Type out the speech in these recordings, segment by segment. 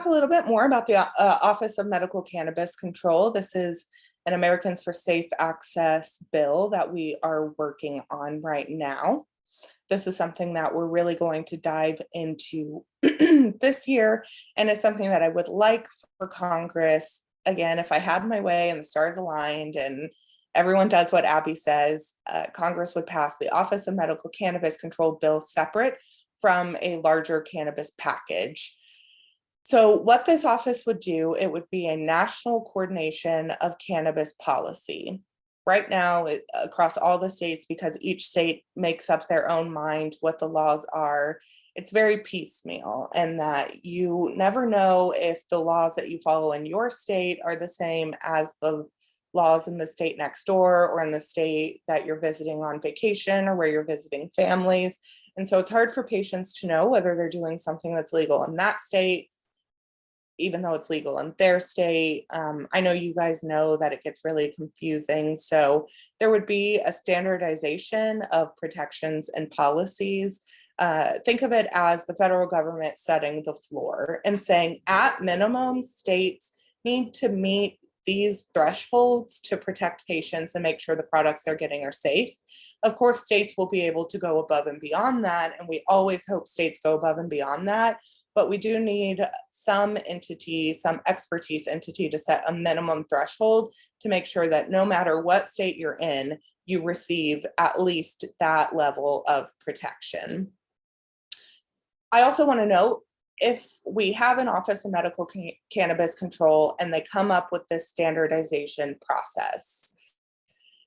a little bit more about the Office of Medical Cannabis Control. This is an Americans for Safe Access bill that we are working on right now. This is something that we're really going to dive into this year, and it's something that I would like for Congress. Again, if I had my way and the stars aligned and everyone does what Abbey says, Congress would pass the Office of Medical Cannabis Control bill separate from a larger cannabis package. So what this office would do, it would be a national coordination of cannabis policy. Right now, across all the states, because each state makes up their own mind what the laws are, it's very piecemeal, and that you never know if the laws that you follow in your state are the same as the laws in the state next door or in the state that you're visiting on vacation or where you're visiting families. And so it's hard for patients to know whether they're doing something that's legal in that state, even though it's legal in their state. I know you guys know that it gets really confusing. So there would be a standardization of protections and policies. Think of it as the federal government setting the floor and saying, at minimum, states need to meet these thresholds to protect patients and make sure the products they're getting are safe. Of course, states will be able to go above and beyond that, and we always hope states go above and beyond that, but we do need some entity, some expertise entity to set a minimum threshold to make sure that no matter what state you're in, you receive at least that level of protection. I also want to note, if we have an Office of Medical Cannabis Control and they come up with this standardization process,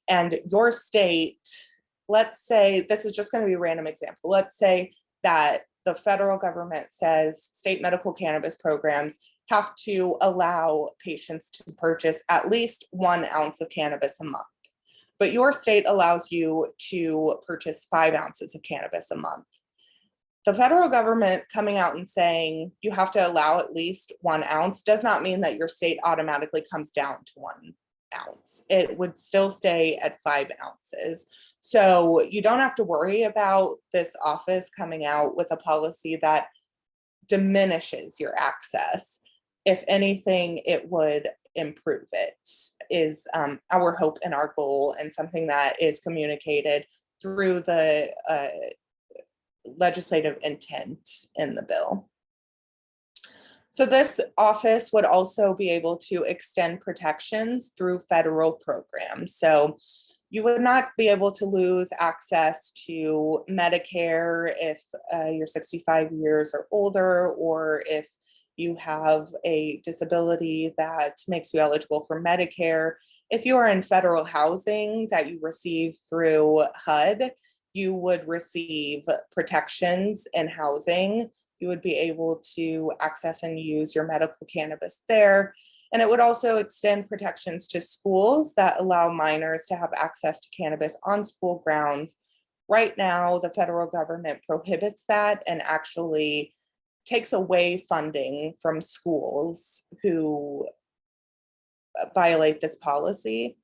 and your state, let's say, this is just going to be a random example, let's say that the federal government says state medical cannabis programs have to allow patients to purchase at least 1 ounce of cannabis a month, but your state allows you to purchase 5 ounces of cannabis a month. The federal government coming out and saying you have to allow at least 1 ounce does not mean that your state automatically comes down to 1 ounce. It would still stay at 5 ounces. So you don't have to worry about this office coming out with a policy that diminishes your access. If anything, it would improve it, is our hope and our goal, and something that is communicated through the legislative intent in the bill. So this office would also be able to extend protections through federal programs. So you would not be able to lose access to Medicare if you're 65 years or older, or if you have a disability that makes you eligible for Medicare. If you are in federal housing that you receive through HUD, you would receive protections in housing. You would be able to access and use your medical cannabis there. And it would also extend protections to schools that allow minors to have access to cannabis on school grounds. Right now, the federal government prohibits that and actually takes away funding from schools who violate this policy.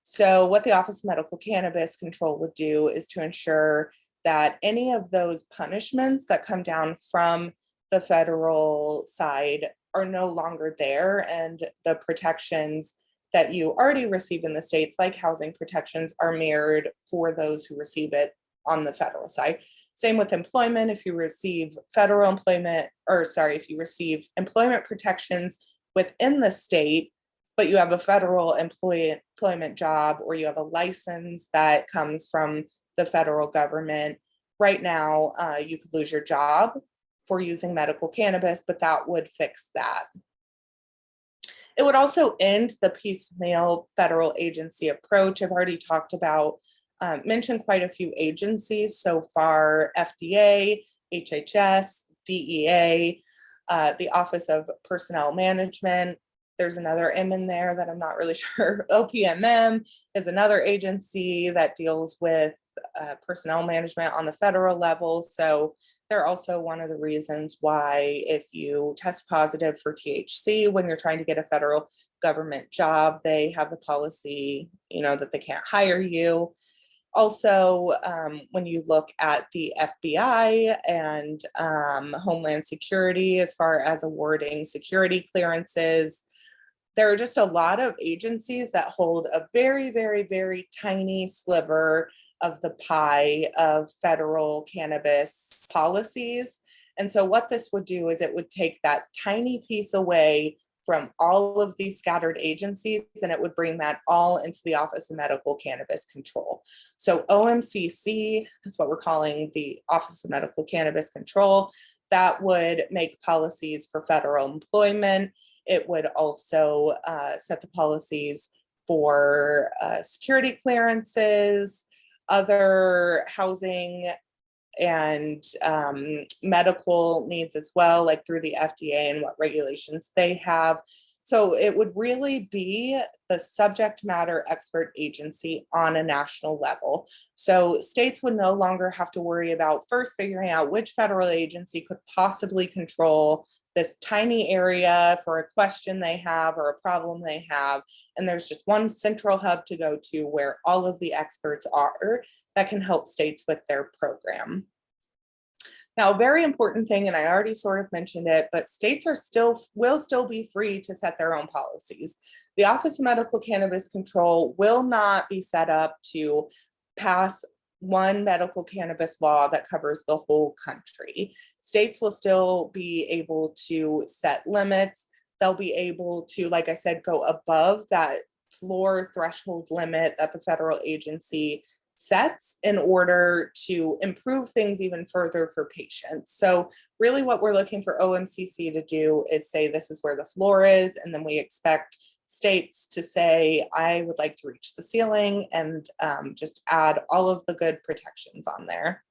So what the Office of Medical Cannabis Control would do is to ensure that any of those punishments that come down from the federal side are no longer there, and the protections that you already receive in the states, like housing protections, are mirrored for those who receive it on the federal side. Same with employment. If you receive federal employment, if you receive employment protections within the state, but you have a federal employment job, or you have a license that comes from the federal government, right now you could lose your job for using medical cannabis, but that would fix that. It would also end the piecemeal federal agency approach. I've already talked about, mentioned quite a few agencies so far: FDA, HHS, DEA, the Office of Personnel Management. There's another M in there that I'm not really sure. OPMM is another agency that deals with personnel management on the federal level. So they're also one of the reasons why, if you test positive for THC when you're trying to get a federal government job, they have the policy, that they can't hire you. Also, when you look at the FBI and Homeland Security, as far as awarding security clearances, there are just a lot of agencies that hold a very, very, very tiny sliver of the pie of federal cannabis policies. And so what this would do is it would take that tiny piece away from all of these scattered agencies, and it would bring that all into the Office of Medical Cannabis Control. So OMCC is what we're calling the Office of Medical Cannabis Control. That would make policies for federal employment. It would also set the policies for security clearances, other housing and medical needs as well, like through the FDA and what regulations they have. So it would really be the subject matter expert agency on a national level. So states would no longer have to worry about first figuring out which federal agency could possibly control this tiny area for a question they have or a problem they have. And there's just one central hub to go to where all of the experts are that can help states with their program. Now, a very important thing, and I already sort of mentioned it, but states will still be free to set their own policies. The Office of Medical Cannabis Control will not be set up to pass one medical cannabis law that covers the whole country. States will still be able to set limits. They'll be able to, like I said, go above that floor threshold limit that the federal agency sets in order to improve things even further for patients. So really what we're looking for OMCC to do is say this is where the floor is, and then we expect states to say, I would like to reach the ceiling and just add all of the good protections on there.